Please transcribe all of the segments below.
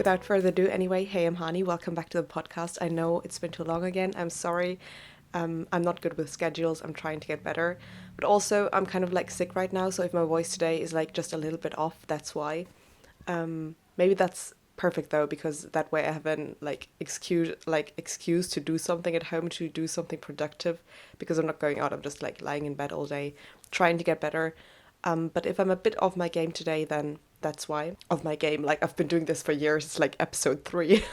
without further ado, anyway, hey, I'm Hani. Welcome back to the podcast. I know it's been too long again. I'm sorry. I'm not good with schedules. I'm trying to get better. But also, I'm kind of like sick right now. So if my voice today is like just a little bit off, that's why. Maybe that's perfect though, because that way I have an excuse to do something at home, to do something productive, because I'm not going out. I'm just like lying in bed all day, trying to get better. But if I'm a bit off my game today, then that's why. Of my game. Like, I've been doing this for years. It's like episode 3,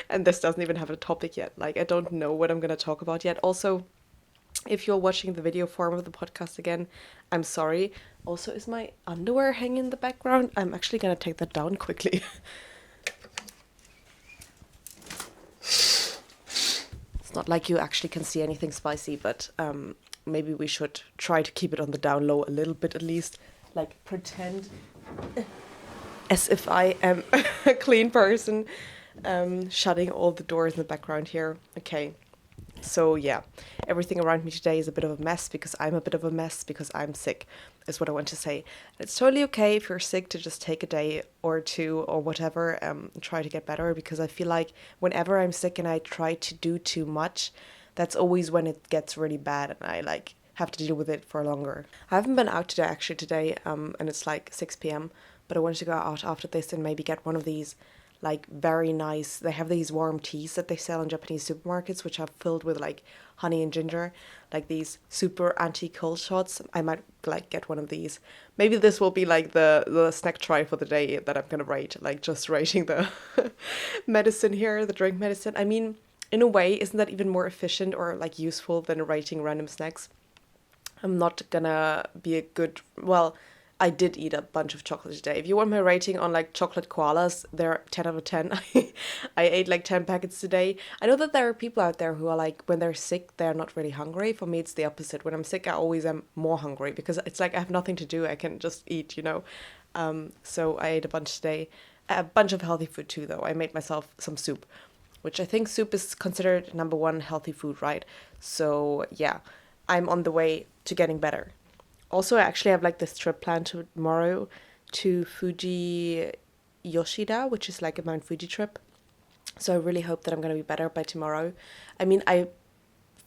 and this doesn't even have a topic yet. Like, I don't know what I'm going to talk about yet. Also, if you're watching the video form of the podcast again, I'm sorry. Also, is my underwear hanging in the background? I'm actually going to take that down quickly. It's not like you actually can see anything spicy, but maybe we should try to keep it on the down low a little bit at least. Like, pretend as if I am a clean person, shutting all the doors in the background here. Okay, so yeah, everything around me today is a bit of a mess because I'm a bit of a mess because I'm sick, is what I want to say. It's totally okay if you're sick to just take a day or two or whatever, try to get better, because I feel like whenever I'm sick and I try to do too much, that's always when it gets really bad and I like have to deal with it for longer. I haven't been out today, and it's like 6 p.m., but I wanted to go out after this and maybe get one of these like very nice, they have these warm teas that they sell in Japanese supermarkets, which are filled with like honey and ginger, like these super anti-cold shots. I might like get one of these. Maybe this will be like the snack try for the day that I'm gonna rate, like just rating the medicine here, the drink medicine. I mean, in a way, isn't that even more efficient or like useful than rating random snacks? I'm not gonna be a good, well, I did eat a bunch of chocolate today. If you want my rating on like chocolate koalas, they're 10 out of 10. I ate like 10 packets today. I know that there are people out there who are like, when they're sick, they're not really hungry. For me, it's the opposite. When I'm sick, I always am more hungry because it's like I have nothing to do. I can just eat, you know? So I ate a bunch today. A bunch of healthy food too, though. I made myself some soup, which I think soup is considered number one healthy food, right? So yeah, I'm on the way to getting better. Also, I actually have like this trip planned tomorrow to Fuji Yoshida, which is like a Mount Fuji trip. So I really hope that I'm going to be better by tomorrow. I mean, I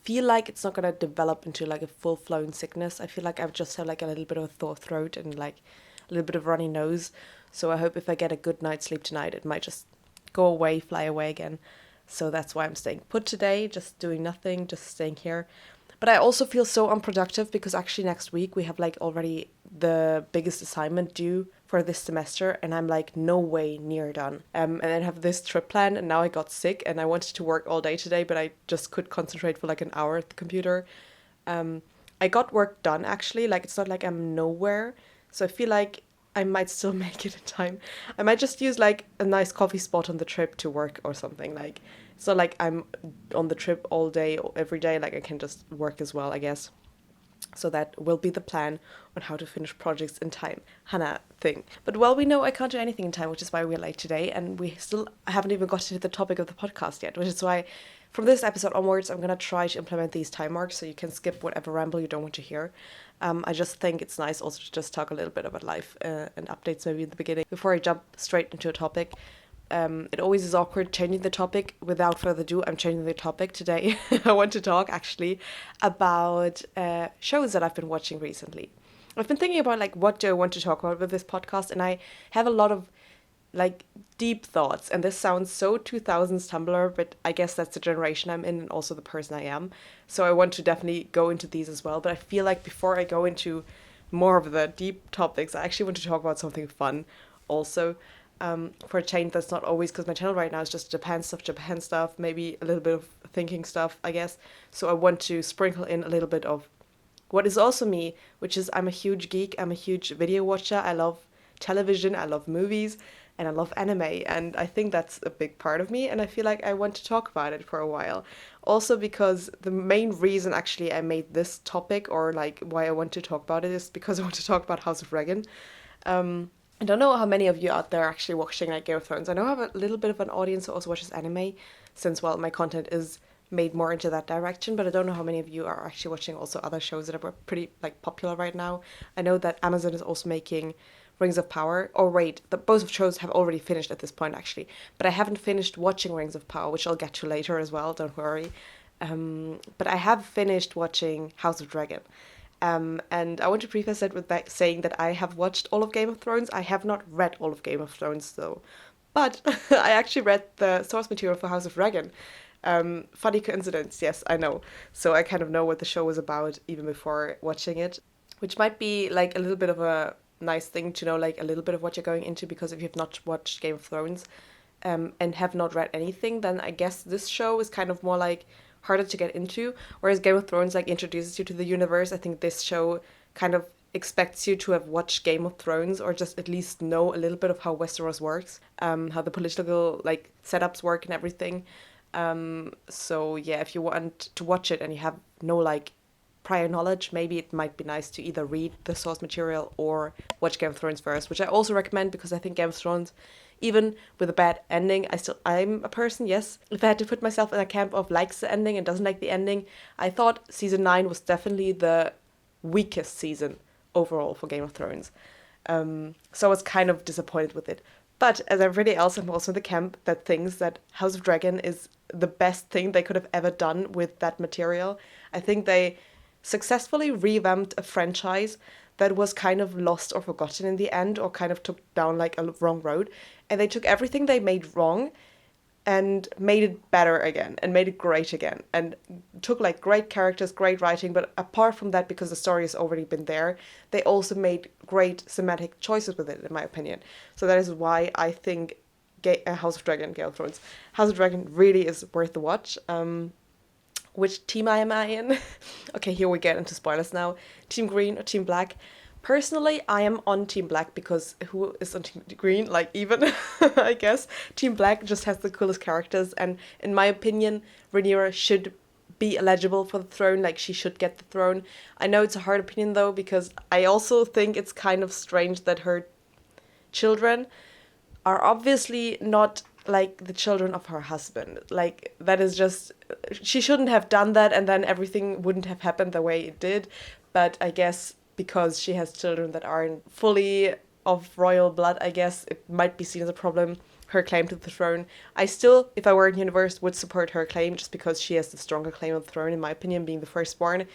feel like it's not going to develop into like a full-blown sickness. I feel like I've just had like a little bit of a sore throat and like a little bit of runny nose. So I hope if I get a good night's sleep tonight, it might just go away, fly away again. So that's why I'm staying put today, just doing nothing, just staying here. But I also feel so unproductive because actually next week we have like already the biggest assignment due for this semester and I'm like no way near done. And then have this trip planned and now I got sick and I wanted to work all day today, but I just could concentrate for like an hour at the computer. I got work done actually, like it's not like I'm nowhere. So I feel like I might still make it in time. I might just use like a nice coffee spot on the trip to work or something. Like it's not like I'm on the trip all day, every day. Like I can just work as well, I guess. So that will be the plan on how to finish projects in time. Hannah thing. But well, we know I can't do anything in time, which is why we're late today. And we still haven't even got to the topic of the podcast yet, which is why from this episode onwards, I'm going to try to implement these time marks so you can skip whatever ramble you don't want to hear. I just think it's nice also to just talk a little bit about life and updates maybe in the beginning before I jump straight into a topic. It always is awkward changing the topic. Without further ado, I'm changing the topic today. I want to talk actually about shows that I've been watching recently. I've been thinking about like what do I want to talk about with this podcast, and I have a lot of like deep thoughts. And this sounds so 2000s Tumblr, but I guess that's the generation I'm in and also the person I am. So I want to definitely go into these as well. But I feel like before I go into more of the deep topics, I actually want to talk about something fun also. For a change, that's not always, because my channel right now is just Japan stuff, maybe a little bit of thinking stuff, I guess. So I want to sprinkle in a little bit of what is also me, which is I'm a huge geek, I'm a huge video watcher, I love television, I love movies, and I love anime, and I think that's a big part of me, and I feel like I want to talk about it for a while. Also because the main reason actually I made this topic, or like why I want to talk about it, is because I want to talk about House of Dragon. I don't know how many of you out there are actually watching like Game of Thrones. I know I have a little bit of an audience who also watches anime, since, well, my content is made more into that direction, but I don't know how many of you are actually watching also other shows that are pretty like popular right now. I know that Amazon is also making Rings of Power. Or wait, both of shows have already finished at this point actually, but I haven't finished watching Rings of Power, which I'll get to later as well. Don't worry. But I have finished watching House of Dragon. And I want to preface it with that saying that I have watched all of Game of Thrones. I have not read all of Game of Thrones though, but I actually read the source material for House of Dragon. Funny coincidence, yes, I know. So I kind of know what the show was about even before watching it, which might be like a little bit of a nice thing to know, like a little bit of what you're going into, because if you've not watched Game of Thrones, and have not read anything, then I guess this show is kind of more like harder to get into. Whereas Game of Thrones like introduces you to the universe, I think this show kind of expects you to have watched Game of Thrones or just at least know a little bit of how Westeros works, how the political like setups work and everything. So yeah, if you want to watch it and you have no like prior knowledge, maybe it might be nice to either read the source material or watch Game of Thrones first, which I also recommend because I think Game of Thrones, even with a bad ending, I'm a person, yes. If I had to put myself in a camp of likes the ending and doesn't like the ending, I thought season 9 was definitely the weakest season overall for Game of Thrones. So I was kind of disappointed with it. But as everybody else, I'm also in the camp that thinks that House of Dragon is the best thing they could have ever done with that material. I think they successfully revamped a franchise that was kind of lost or forgotten in the end, or kind of took down like a wrong road. And they took everything they made wrong and made it better again and made it great again, and took like great characters, great writing. But apart from that, because the story has already been there, they also made great thematic choices with it, in my opinion. So that is why I think House of Dragon, Game of Thrones, House of Dragon really is worth the watch. Which team am I in? Okay, here we get into spoilers now. Team Green or Team Black? Personally, I am on Team Black because who is on Team Green? Like, even, I guess. Team Black just has the coolest characters, and in my opinion, Rhaenyra should be eligible for the throne, like, she should get the throne. I know it's a hard opinion, though, because I also think it's kind of strange that her children are obviously not like the children of her husband. Like, that is just, she shouldn't have done that, and then everything wouldn't have happened the way it did. But I guess because she has children that aren't fully of royal blood, I guess it might be seen as a problem, her claim to the throne. I still, if I were in universe, would support her claim just because she has the stronger claim on the throne, in my opinion, being the firstborn.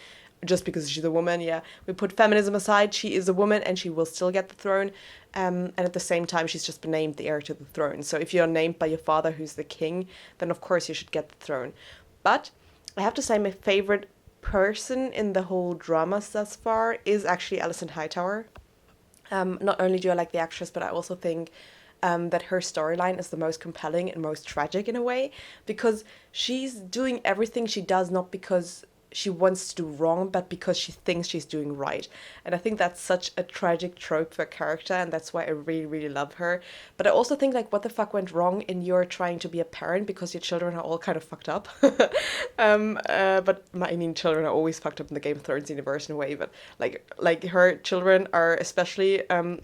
Just because she's a woman, yeah. We put feminism aside, she is a woman and she will still get the throne. And at the same time, she's just been named the heir to the throne. So if you're named by your father, who's the king, then of course you should get the throne. But I have to say my favorite person in the whole drama thus far is actually Alison Hightower. Not only do I like the actress, but I also think that her storyline is the most compelling and most tragic in a way, because she's doing everything she does not because she wants to do wrong, but because she thinks she's doing right. And I think that's such a tragic trope for a character, and that's why I really, really love her. But I also think, like, what the fuck went wrong in your trying to be a parent because your children are all kind of fucked up? But I mean, children are always fucked up in the Game of Thrones universe in a way, but like her children are especially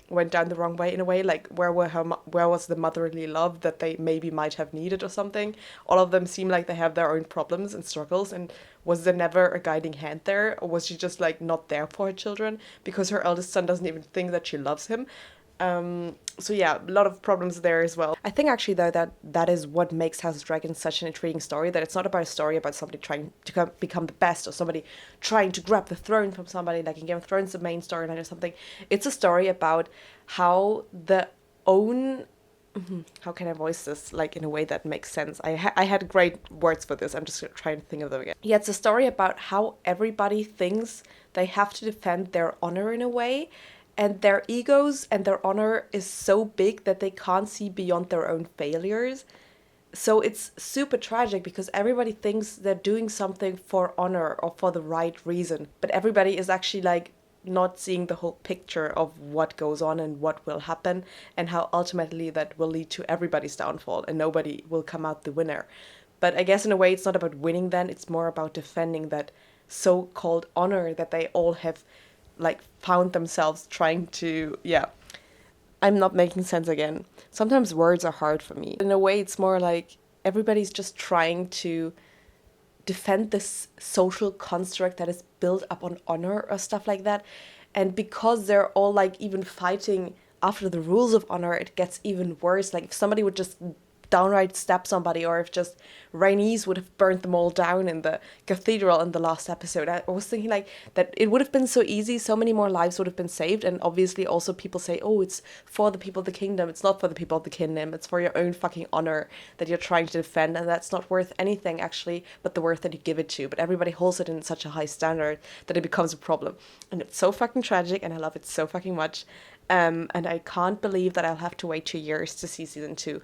went down the wrong way in a way. Like, where was the motherly love that they maybe might have needed or something? All of them seem like they have their own problems and struggles, and was there never a guiding hand there, or was she just like not there for her children because her eldest son doesn't even think that she loves him? So yeah, a lot of problems there as well. I think actually though that is what makes House of Dragons such an intriguing story, that it's not about a story about somebody trying to become the best, or somebody trying to grab the throne from somebody, like in Game of Thrones, the main storyline or something. It's a story about how the own how can I voice this like in a way that makes sense? I had great words for this. I'm just trying to think of them again. Yeah, it's a story about how everybody thinks they have to defend their honor in a way, and their egos and their honor is so big that they can't see beyond their own failures. So it's super tragic because everybody thinks they're doing something for honor or for the right reason, but everybody is actually like not seeing the whole picture of what goes on and what will happen, and how ultimately that will lead to everybody's downfall and nobody will come out the winner. But I guess in a way it's not about winning then, it's more about defending that so-called honor that they all have like found themselves trying to, yeah. I'm not making sense again. Sometimes words are hard for me. In a way it's more like everybody's just trying to defend this social construct that is built up on honor or stuff like that. And because they're all like even fighting after the rules of honor, it gets even worse. Like if somebody would just downright stab somebody, or if just Rhaenys would have burnt them all down in the cathedral in the last episode. I was thinking like that it would have been so easy, so many more lives would have been saved. And obviously also people say, oh, it's for the people of the kingdom. It's not for the people of the kingdom. It's for your own fucking honor that you're trying to defend, and that's not worth anything actually but the worth that you give it to. But everybody holds it in such a high standard that it becomes a problem. And it's so fucking tragic, and I love it so fucking much. And I can't believe that I'll have to wait 2 years to see season 2.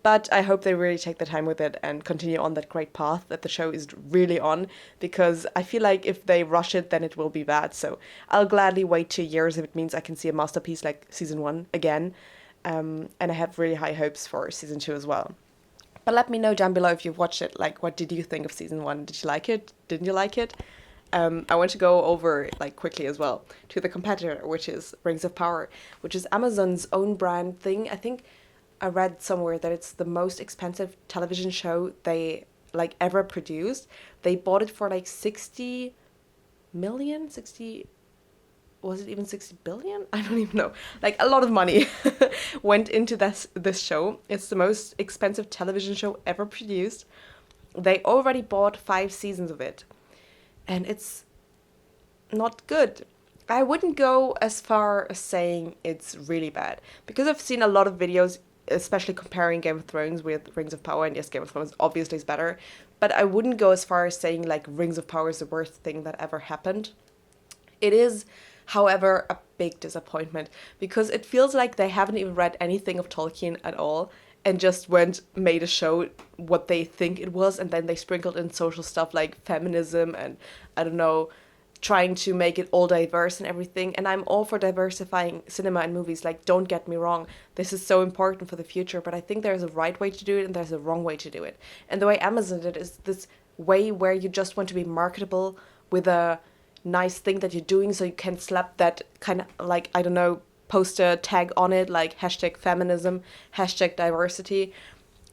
But I hope they really take the time with it and continue on that great path that the show is really on, because I feel like if they rush it, then it will be bad. So I'll gladly wait 2 years if it means I can see a masterpiece like season 1 again. And I have really high hopes for season 2 as well. But let me know down below if you've watched it. Like, what did you think of season 1? Did you like it? Didn't you like it? I want to go over, like, quickly as well to the competitor, which is Rings of Power, which is Amazon's own brand thing. I think I read somewhere that it's the most expensive television show they like ever produced. They bought it for like 60 million, 60, was it even 60 billion? I don't even know. Like a lot of money went into this show. It's the most expensive television show ever produced. They already bought 5 seasons of it, and it's not good. I wouldn't go as far as saying it's really bad, because I've seen a lot of videos, especially comparing Game of Thrones with Rings of Power, and yes, Game of Thrones obviously is better, but I wouldn't go as far as saying like Rings of Power is the worst thing that ever happened. It is, however, a big disappointment, because it feels like they haven't even read anything of Tolkien at all and just made a show what they think it was, and then they sprinkled in social stuff like feminism and, I don't know, trying to make it all diverse and everything. And I'm all for diversifying cinema and movies, like, don't get me wrong, this is so important for the future, but I think there's a right way to do it and there's a wrong way to do it. And the way Amazon did it is this way where you just want to be marketable with a nice thing that you're doing, so you can slap that kind of, like, I don't know, poster tag on it, like hashtag feminism, hashtag diversity.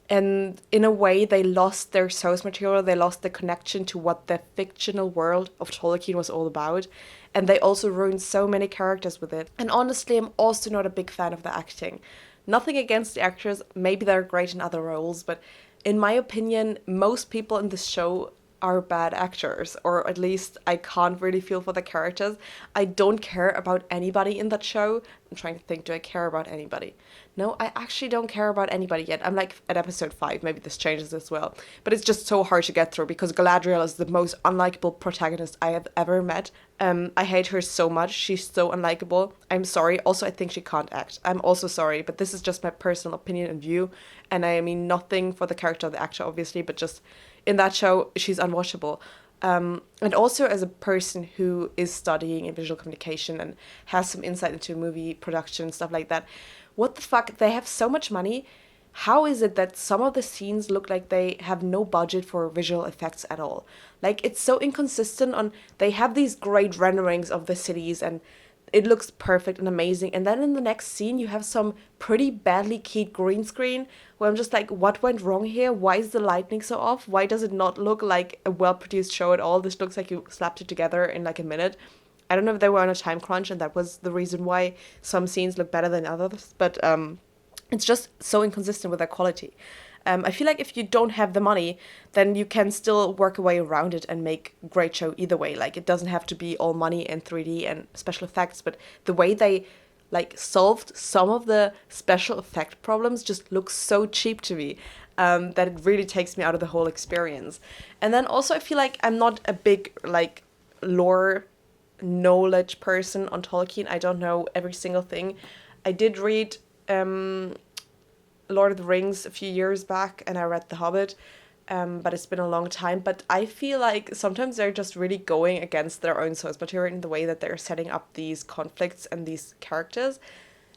And in a way, they lost their source material. They lost the connection to what the fictional world of Tolkien was all about. And they also ruined so many characters with it. And honestly, I'm also not a big fan of the acting. Nothing against the actors. Maybe they're great in other roles. But in my opinion, most people in this show are bad actors, or at least I can't really feel for the characters. I don't care about anybody in that show. I'm trying to think, do I care about anybody? No, I actually don't care about anybody yet. I'm like at episode 5, maybe this changes as well. But it's just so hard to get through because Galadriel is the most unlikable protagonist I have ever met. I hate her so much. She's so unlikable. I'm sorry. Also, I think she can't act. I'm also sorry, but this is just my personal opinion and view. And I mean nothing for the character of the actor, obviously, but just in that show, she's unwatchable. And also as a person who is studying in visual communication and has some insight into movie production and stuff like that, what the fuck? They have so much money. How is it that some of the scenes look like they have no budget for visual effects at all? Like, it's so inconsistent on, they have these great renderings of the cities and it looks perfect and amazing. And then in the next scene, you have some pretty badly keyed green screen where I'm just like, what went wrong here? Why is the lighting so off? Why does it not look like a well-produced show at all? This looks like you slapped it together in like a minute. I don't know if they were on a time crunch and that was the reason why some scenes look better than others, but it's just so inconsistent with their quality. I feel like if you don't have the money, then you can still work a way around it and make a great show either way. Like, it doesn't have to be all money and 3D and special effects, but the way they like solved some of the special effect problems just looks so cheap to me, that it really takes me out of the whole experience. And then also I feel like I'm not a big like lore knowledge person on Tolkien. I don't know every single thing. I did read Lord of the Rings a few years back, and I read The Hobbit, but it's been a long time. But I feel like sometimes they're just really going against their own source material in the way that they're setting up these conflicts and these characters.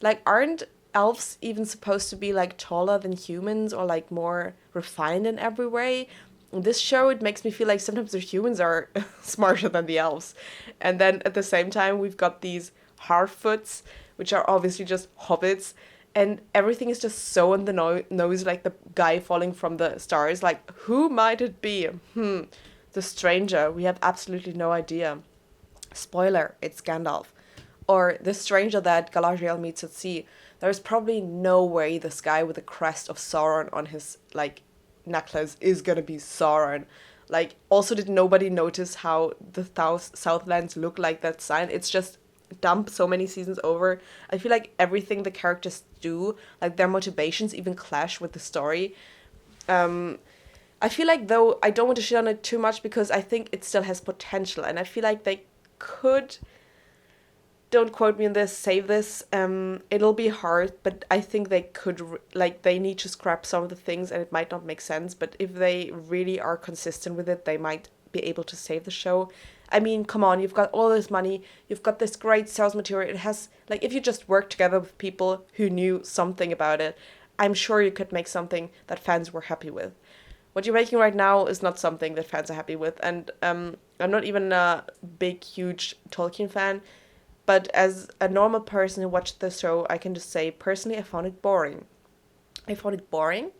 Like, aren't elves even supposed to be like taller than humans or like more refined in every way? In this show, it makes me feel like sometimes the humans are smarter than the elves. And then at the same time, we've got these Harfoots, which are obviously just hobbits. And everything is just so on the nose, like the guy falling from the stars. Like, who might it be? The stranger. We have absolutely no idea. Spoiler, it's Gandalf. Or the stranger that Galadriel meets at sea. there's probably no way this guy with the crest of Sauron on his like necklace is gonna be Sauron. Like, also, did nobody notice how the Southlands look like that sign? It's just dumped so many seasons over. I feel like everything the characters do, like their motivations, even clash with the story. Um, I feel like, though, I don't want to shit on it too much because I think it still has potential, and I feel like they could, don't quote me on this, save this. It'll be hard, but I think they could, like, they need to scrap some of the things and it might not make sense, but if they really are consistent with it, they might be able to save the show. I mean, come on, you've got all this money, you've got this great sales material. It has, like, if you just work together with people who knew something about it, I'm sure you could make something that fans were happy with. What you're making right now is not something that fans are happy with, and I'm not even a big, huge Tolkien fan, but as a normal person who watched the show, I can just say, personally, I found it boring. I found it boring.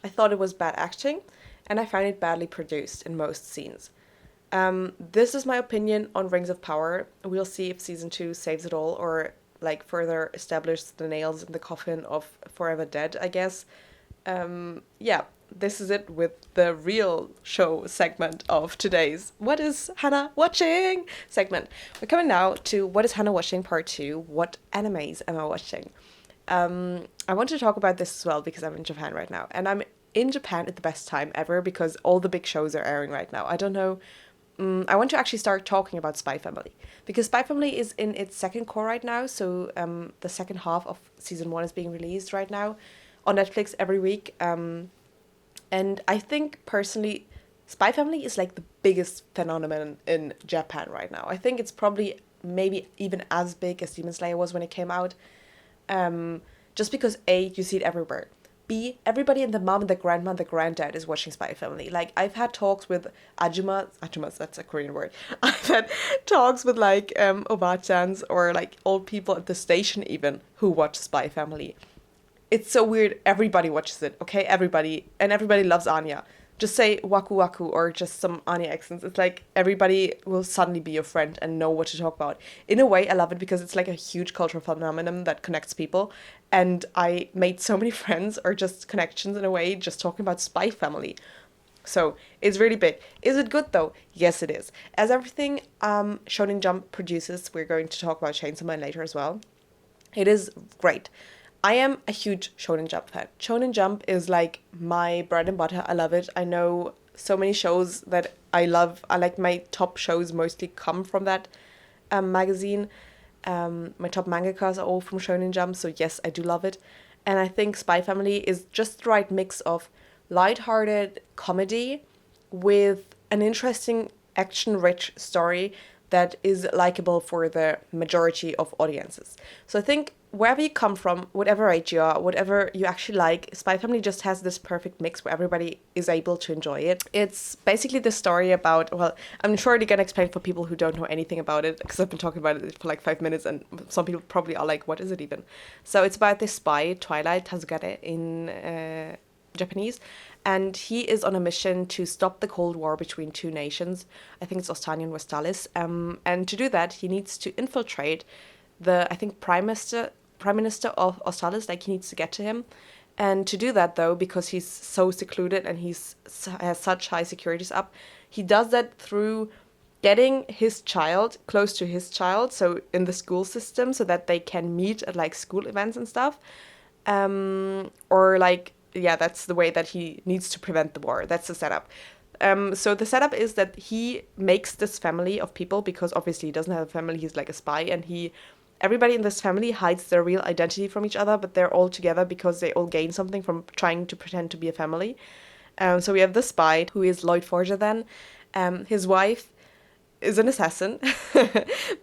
I thought it was bad acting, and I find it badly produced in most scenes. This is my opinion on Rings of Power. We'll see if season 2 saves it all or like further establishes the nails in the coffin of Forever Dead, I guess. Yeah, this is it with the real show segment of today's What is Hannah Watching segment. We're coming now to What is Hannah Watching Part 2. What animes am I watching? I want to talk about this as well because I'm in Japan right now. And I'm in Japan at the best time ever because all the big shows are airing right now. I don't know. I want to actually start talking about Spy Family because Spy Family is in its second core right now. So the second half of season 1 is being released right now on Netflix every week. And I think personally, Spy Family is like the biggest phenomenon in Japan right now. I think it's probably maybe even as big as Demon Slayer was when it came out. Just because A, you see it everywhere. B, everybody and the mom and the grandma and the granddad is watching Spy Family. Like, I've had talks with ajumas, that's a Korean word. I've had talks with like obachans or like old people at the station even who watch Spy Family. It's so weird. Everybody watches it, okay? Everybody. And everybody loves Anya. Just say Waku Waku or just some Anya accents. It's like everybody will suddenly be your friend and know what to talk about. In a way, I love it because it's like a huge cultural phenomenon that connects people. And I made so many friends or just connections in a way just talking about Spy Family. So it's really big. Is it good though? Yes, it is. As everything Shonen Jump produces, we're going to talk about Chainsaw Man later as well. It is great. I am a huge Shonen Jump fan. Shonen Jump is like my bread and butter. I love it. I know so many shows that I love. I like my top shows mostly come from that magazine. My top mangakas are all from Shonen Jump, so yes, I do love it. And I think Spy Family is just the right mix of light-hearted comedy with an interesting action-rich story that is likable for the majority of audiences. So I think wherever you come from, whatever age you are, whatever you actually like, Spy Family just has this perfect mix where everybody is able to enjoy it. It's basically the story about, well, I'm sure you're gonna explain for people who don't know anything about it, because I've been talking about it for like 5 minutes and some people probably are like, what is it even? So it's about this spy, Twilight Tazugare in Japanese, and he is on a mission to stop the Cold War between two nations. I think it's Ostania and Westalis. And to do that, he needs to infiltrate the, I think, Prime Minister of Australis. Like, he needs to get to him. And to do that, though, because he's so secluded and has such high securities up, he does that through getting his child close to his child, so in the school system, so that they can meet at like school events and stuff. Or like, yeah, that's the way that he needs to prevent the war. That's the setup. So the setup is that he makes this family of people, because obviously he doesn't have a family, he's like a spy, and everybody in this family hides their real identity from each other, but they're all together because they all gain something from trying to pretend to be a family. So we have the spy, who is Lloyd Forger then. His wife is an assassin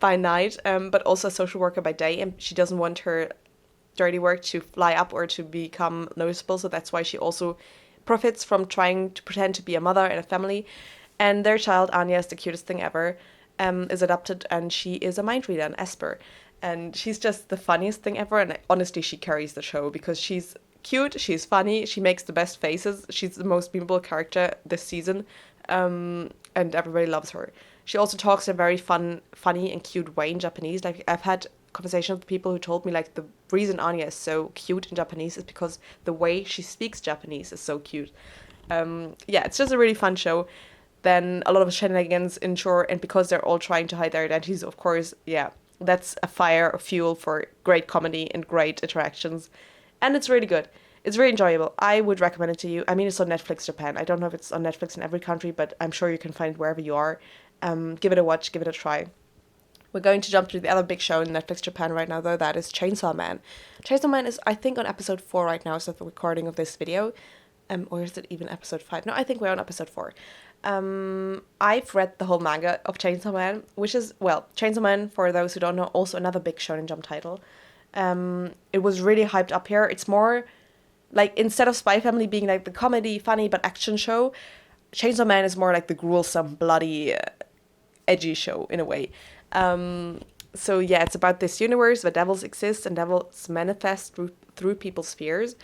by night, but also a social worker by day, and she doesn't want her dirty work to fly up or to become noticeable, so that's why she also profits from trying to pretend to be a mother and a family. And their child, Anya, is the cutest thing ever, is adopted, and she is a mind reader, an Esper. And she's just the funniest thing ever, and honestly, she carries the show because she's cute, she's funny, she makes the best faces, she's the most memeable character this season, and everybody loves her. She also talks in a very funny and cute way in Japanese. Like, I've had conversation with people who told me like the reason Anya is so cute in Japanese is because the way she speaks Japanese is so cute. Yeah, it's just a really fun show. Then a lot of shenanigans in shore, and because they're all trying to hide their identities, of course, yeah, that's a fire of fuel for great comedy and great interactions. And it's really good. It's very enjoyable. I would recommend it to you. I mean, it's on Netflix Japan. I don't know if it's on Netflix in every country, but I'm sure you can find it wherever you are. Give it a watch, give it a try. We're going to jump to the other big show in Netflix Japan right now, though. That is Chainsaw Man. Chainsaw Man is, I think, on episode 4 right now, so the recording of this video. Or is it even episode 5? No, I think we're on episode 4. I've read the whole manga of Chainsaw Man, which is, well, Chainsaw Man, for those who don't know, also another big Shonen Jump title. It was really hyped up here. It's more like, instead of Spy Family being like the comedy, funny, but action show, Chainsaw Man is more like the gruesome, bloody, edgy show in a way. So yeah, it's about this universe where devils exist and devils manifest through people's fears.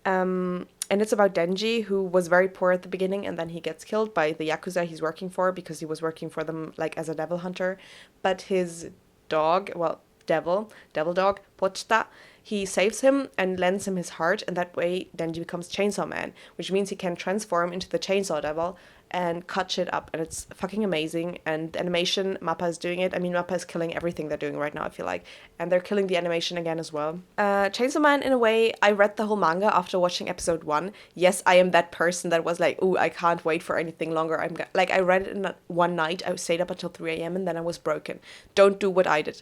And it's about Denji, who was very poor at the beginning, and then he gets killed by the Yakuza he's working for, because he was working for them like as a devil hunter. But his dog, well, devil dog, Pochita, he saves him and lends him his heart, and that way Denji becomes Chainsaw Man, which means he can transform into the Chainsaw Devil and cut shit up, and it's fucking amazing. And the animation, Mappa is doing it. I mean, Mappa is killing everything they're doing right now, I feel like, and they're killing the animation again as well. Chainsaw Man, in a way, I read the whole manga after watching episode 1. Yes, I am that person that was like, ooh, I can't wait for anything longer. I read it in one night. I stayed up until 3 a.m. and then I was broken. Don't do what I did.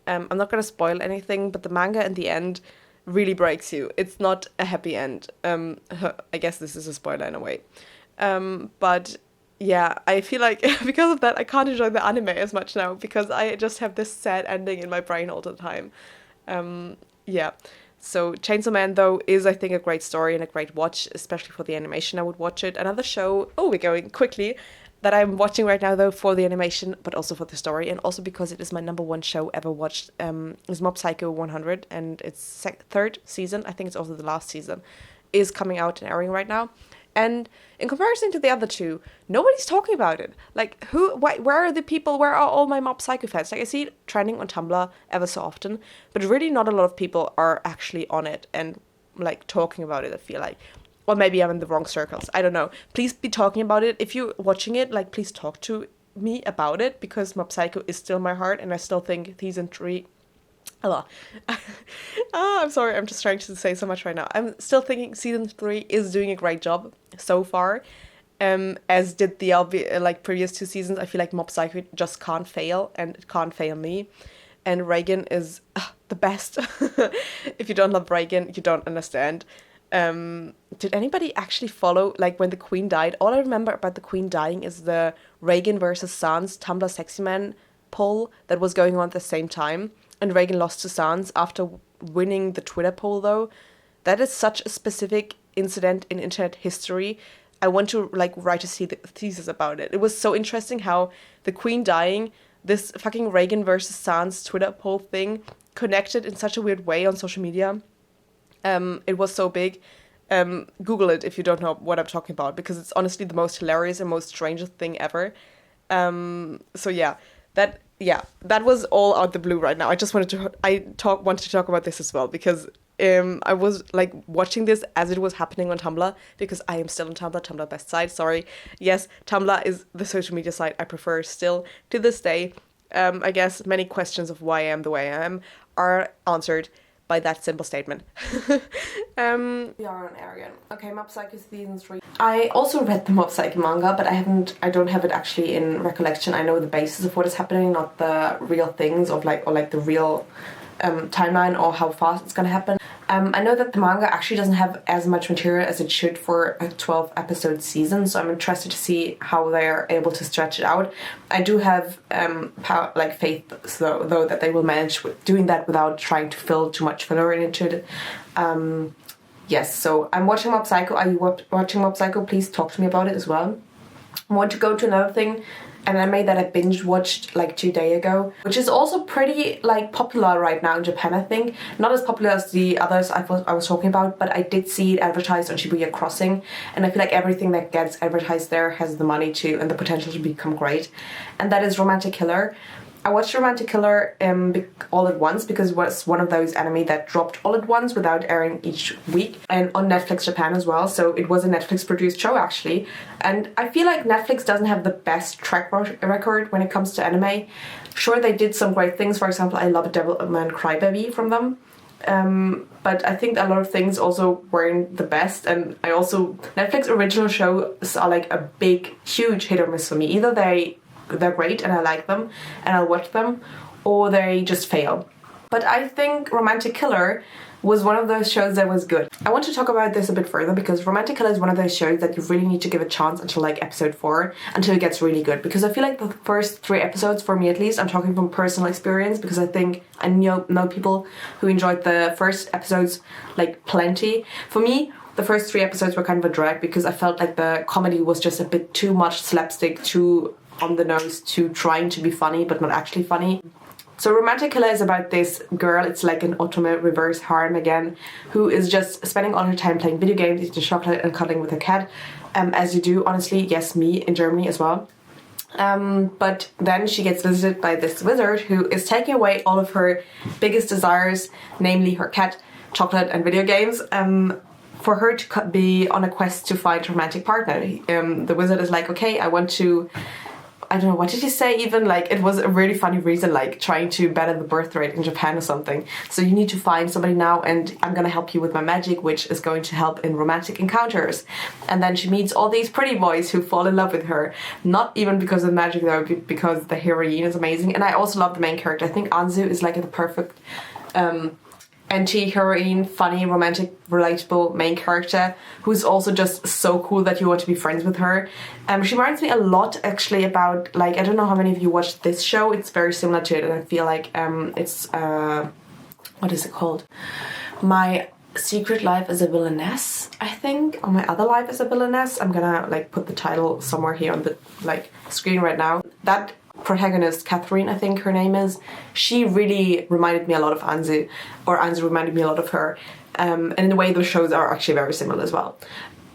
I'm not gonna spoil anything, but the manga in the end really breaks you. It's not a happy end. I guess this is a spoiler in a way. But yeah, I feel like because of that, I can't enjoy the anime as much now, because I just have this sad ending in my brain all the time. Yeah. So Chainsaw Man, though, is, I think, a great story and a great watch, especially for the animation. I would watch it. Another show, we're going quickly, that I'm watching right now, though, for the animation, but also for the story, and also because it is my number 1 show ever watched, is Mob Psycho 100, and its third season, I think it's also the last season, is coming out and airing right now. And in comparison to the other two, nobody's talking about it. Like, where are the people, where are all my Mob Psycho fans? Like, I see it trending on Tumblr ever so often, but really not a lot of people are actually on it and, like, talking about it, I feel like. Or maybe I'm in the wrong circles. I don't know. Please be talking about it. If you're watching it, like, please talk to me about it, because Mob Psycho is still my heart, and I still think season 3... I'm sorry, I'm just trying to say so much right now. I'm still thinking season 3 is doing a great job so far. As did the previous 2 seasons. I feel like Mob Psycho just can't fail, and it can't fail me. And Reagan is the best. If you don't love Reagan, you don't understand. Did anybody actually follow, like, when the Queen died? All I remember about the Queen dying is the Reagan versus Sans Tumblr Sexy Man poll that was going on at the same time, and Reagan lost to Sans after winning the Twitter poll, though. That is such a specific incident in internet history. I want to, like, write a thesis about it. It was so interesting how the Queen dying, this fucking Reagan versus Sans Twitter poll thing, connected in such a weird way on social media. It was so big. Google it if you don't know what I'm talking about, because it's honestly the most hilarious and most strangest thing ever. So yeah, that was all out the blue right now. I just wanted to talk about this as well, because I was, like, watching this as it was happening on Tumblr, because I am still on Tumblr best site, sorry. Yes, Tumblr is the social media site I prefer still to this day. I guess many questions of why I am the way I am are answered by that simple statement. We are on Arian. Okay, Mob Psycho season 3. I also read the Mob Psycho manga, but I don't have it actually in recollection. I know the basis of what is happening, not the real things or the real timeline or how fast it's gonna happen. I know that the manga actually doesn't have as much material as it should for a 12 episode season, so I'm interested to see how they're able to stretch it out. I do have faith though that they will manage doing that without trying to fill too much filler into it. Yes, so I'm watching Mob Psycho. Are you watching Mob Psycho? Please talk to me about it as well. I want to go to another thing, an anime that I binge watched like 2 days ago, which is also pretty like popular right now in Japan, I think. Not as popular as the others I was talking about, but I did see it advertised on Shibuya Crossing, and I feel like everything that gets advertised there has the money to and the potential to become great. And that is Romantic Killer. I watched Romantic Killer all at once because it was one of those anime that dropped all at once without airing each week, and on Netflix Japan as well, so it was a Netflix produced show actually. And I feel like Netflix doesn't have the best track record when it comes to anime. Sure, they did some great things. For example, I love Devilman Crybaby from them. But I think a lot of things also weren't the best, and I also Netflix original shows are like a big, huge hit or miss for me. Either they're great and I like them and I'll watch them, or they just fail. But I think Romantic Killer was one of those shows that was good. I want to talk about this a bit further because Romantic Killer is one of those shows that you really need to give a chance until like episode 4, until it gets really good. Because I feel like the first 3 episodes, for me at least, I'm talking from personal experience because I think I know people who enjoyed the first episodes like plenty. For me, the first 3 episodes were kind of a drag because I felt like the comedy was just a bit too much slapstick, too on the nose, too trying to be funny but not actually funny. So Romantic Killer is about this girl, it's like an otome reverse harem again, who is just spending all her time playing video games, eating chocolate and cuddling with her cat. As you do, honestly, yes, me in Germany as well. But then she gets visited by this wizard who is taking away all of her biggest desires, namely her cat, chocolate and video games, for her to be on a quest to find a romantic partner. The wizard is like, okay, I want to... I don't know, what did he say even? Like, it was a really funny reason, like, trying to better the birth rate in Japan or something. So you need to find somebody now, and I'm gonna help you with my magic, which is going to help in romantic encounters. And then she meets all these pretty boys who fall in love with her. Not even because of magic, though, because the heroine is amazing. And I also love the main character. I think Anzu is, like, the perfect... anti-heroine, funny, romantic, relatable main character who's also just so cool that you want to be friends with her. She reminds me a lot actually about, like, I don't know how many of you watched this show, it's very similar to it, and I feel like it's what is it called? My Secret Life as a Villainess, I think, or My Other Life as a Villainess. I'm gonna like put the title somewhere here on the like screen right now. That protagonist, Catherine, I think her name is, she really reminded me a lot of Anzu, or Anzu reminded me a lot of her, and in a way those shows are actually very similar as well.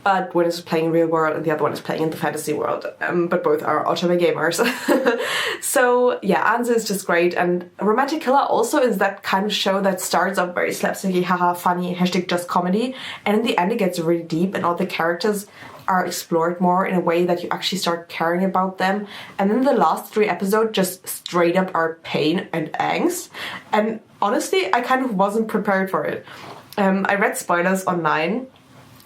But one is playing in real world and the other one is playing in the fantasy world, but both are otome gamers. So yeah, Anzu is just great, and Romantic Killer also is that kind of show that starts up very slapsticky, haha, funny, hashtag just comedy, and in the end it gets really deep and all the characters are explored more in a way that you actually start caring about them. And then the last 3 episodes just straight up are pain and angst. And honestly, I kind of wasn't prepared for it. I read spoilers online,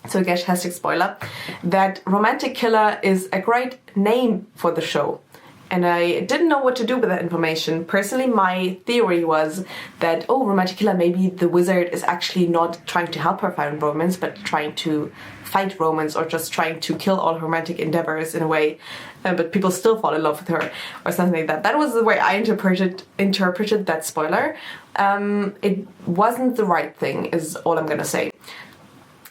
so I guess hashtag spoiler, that Romantic Killer is a great name for the show. And I didn't know what to do with that information. Personally, my theory was that, oh, Romantic Killer, maybe the wizard is actually not trying to help her find romance, but trying to fight romance, or just trying to kill all romantic endeavors in a way, but people still fall in love with her, or something like that. That was the way I interpreted that spoiler. It wasn't the right thing, is all I'm gonna say.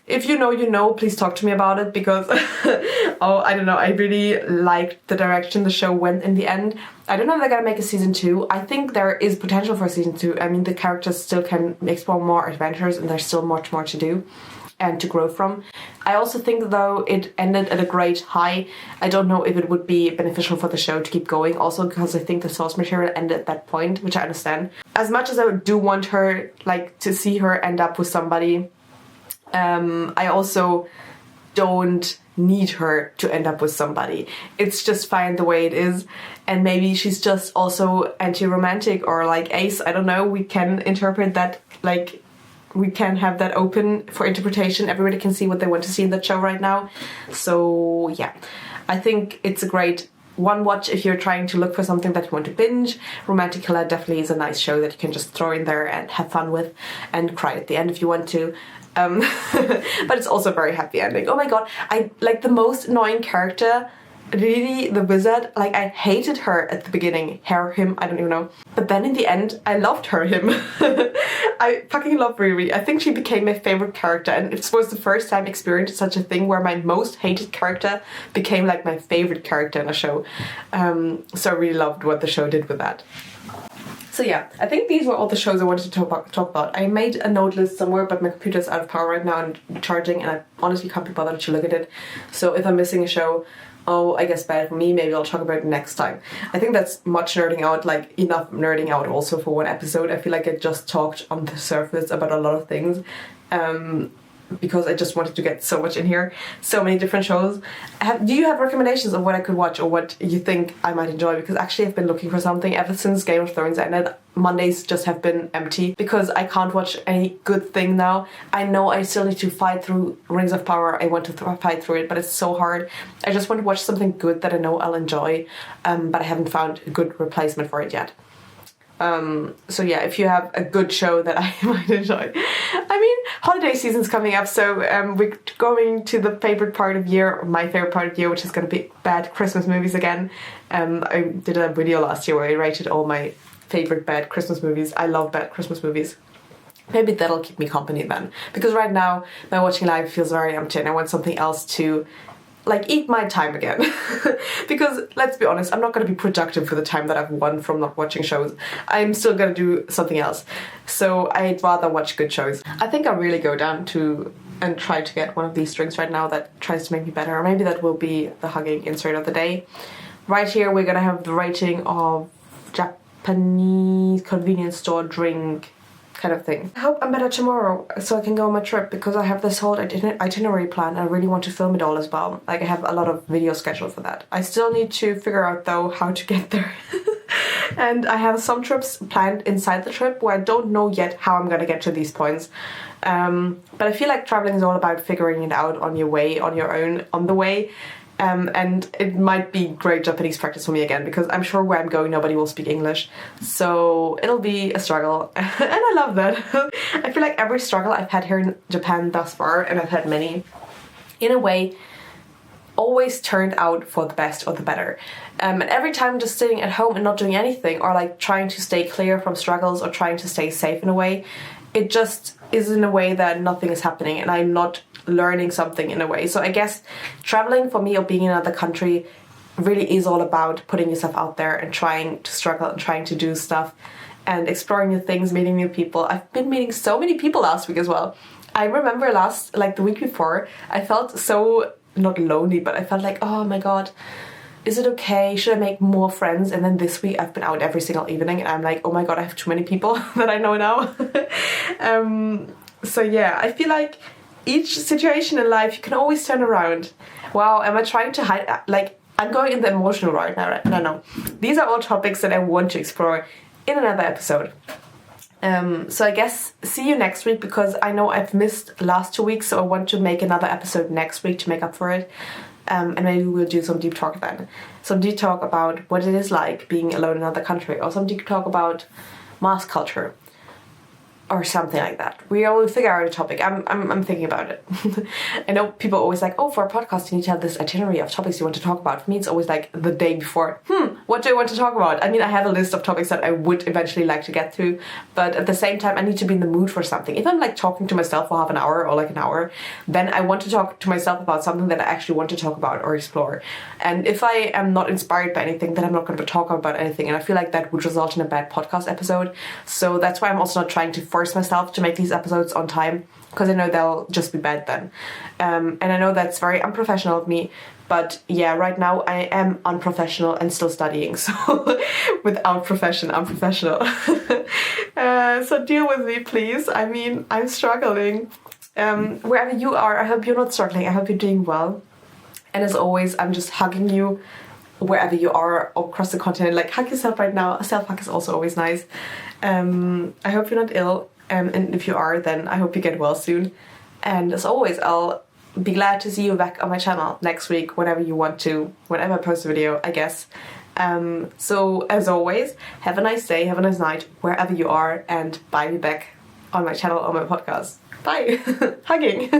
If you know, you know, please talk to me about it, because oh, I don't know, I really liked the direction the show went in the end. I don't know if they're gonna make a season 2. I think there is potential for a season 2. I mean, the characters still can explore more adventures and there's still much more to do and to grow from. I also think, though, it ended at a great high. I don't know if it would be beneficial for the show to keep going, also because I think the source material ended at that point, which I understand. As much as I do want her, like, to see her end up with somebody, I also don't need her to end up with somebody. It's just fine the way it is, and maybe she's just also anti-romantic or like ace, I don't know. We can interpret that, like, we can have that open for interpretation. Everybody can see what they want to see in that show right now. So yeah, I think it's a great one watch if you're trying to look for something that you want to binge. Romantic Killer definitely is a nice show that you can just throw in there and have fun with and cry at the end if you want to. But it's also a very happy ending. Oh my god, I like the most annoying character, really, the wizard. Like, I hated her at the beginning, him, I don't even know, but then in the end I loved him. I fucking love Riri. I think she became my favorite character, and it was the first time I experienced such a thing where my most hated character became like my favorite character in a show. So I really loved what the show did with that. So yeah, I think these were all the shows I wanted to talk about. I made a note list somewhere, but my computer's out of power right now and charging, and I honestly can't be bothered to look at it. So if I'm missing a show, Oh, I guess bad for me. Maybe I'll talk about it next time. I think that's much nerding out, like enough nerding out also for one episode. I feel like I just talked on the surface about a lot of things. Because I just wanted to get so much in here, so many different shows. Do you have recommendations of what I could watch or what you think I might enjoy? Because actually I've been looking for something ever since Game of Thrones ended. Mondays just have been empty because I can't watch any good thing now. I know I still need to fight through Rings of Power. I want to fight through it, but it's so hard. I just want to watch something good that I know I'll enjoy, but I haven't found a good replacement for it yet. So yeah, if you have a good show that I might enjoy. I mean, holiday season's coming up, so we're going to the favorite part of year, or my favorite part of year, which is going to be bad Christmas movies again. I did a video last year where I rated all my favorite bad Christmas movies. I love bad Christmas movies. Maybe that'll keep me company then, because right now my watching life feels very empty and I want something else to like eat my time again. Because let's be honest, I'm not going to be productive for the time that I've won from not watching shows. I'm still going to do something else. So I'd rather watch good shows. I think I'll really go down to and try to get one of these drinks right now that tries to make me better. Or maybe that will be the hugging insert of the day. Right here we're going to have the rating of Japanese convenience store drink kind of thing. I hope I'm better tomorrow so I can go on my trip, because I have this whole itinerary plan and I really want to film it all as well. Like I have a lot of videos scheduled for that. I still need to figure out though how to get there. And I have some trips planned inside the trip where I don't know yet how I'm gonna get to these points. But I feel like traveling is all about figuring it out on your way, on your own, on the way. And it might be great Japanese practice for me again, because I'm sure where I'm going nobody will speak English, so it'll be a struggle. And I love that. I feel like every struggle I've had here in Japan thus far, and I've had many, in a way always turned out for the best or the better. And every time just sitting at home and not doing anything, or like trying to stay clear from struggles or trying to stay safe in a way, it just is in a way that nothing is happening and I'm not learning something in a way. So I guess traveling for me or being in another country really is all about putting yourself out there and trying to struggle and trying to do stuff and exploring new things, meeting new people. I've been meeting so many people last week as well. I remember the week before, I felt so, not lonely, but I felt like, oh my god, is it okay? Should I make more friends? And then this week I've been out every single evening and I'm like, oh my god, I have too many people that I know now. So yeah, I feel like each situation in life you can always turn around. Wow, am I trying to hide? Like, I'm going in the emotional right now. No. These are all topics that I want to explore in another episode. So I guess see you next week, because I know I've missed last 2 weeks, so I want to make another episode next week to make up for it. And maybe we'll do some deep talk then. Some deep talk about what it is like being alone in another country, or some deep talk about mass culture. Or something like that. We'll figure out a topic. I'm thinking about it. I know people are always like, oh, for a podcast you need to have this itinerary of topics you want to talk about. For me it's always like the day before, what do I want to talk about? I mean, I have a list of topics that I would eventually like to get through, but at the same time I need to be in the mood for something. If I'm like talking to myself for half an hour or like an hour, then I want to talk to myself about something that I actually want to talk about or explore. And if I am not inspired by anything, then I'm not going to talk about anything, and I feel like that would result in a bad podcast episode. So that's why I'm also not trying to force myself to make these episodes on time, because I know they'll just be bad then. And I know that's very unprofessional of me, but yeah, right now I am unprofessional and still studying, so without profession, unprofessional. So deal with me, please. I mean, I'm struggling. Wherever you are, I hope you're not struggling. I hope you're doing well. And as always, I'm just hugging you wherever you are across the continent. Like, hug yourself right now. A self-hug is also always nice. I hope you're not ill. And if you are, then I hope you get well soon. And as always, I'll be glad to see you back on my channel next week, whenever you want to, whenever I post a video, I guess. So as always, have a nice day, have a nice night, wherever you are, and bye, be back on my channel, on my podcast. Bye. Hugging.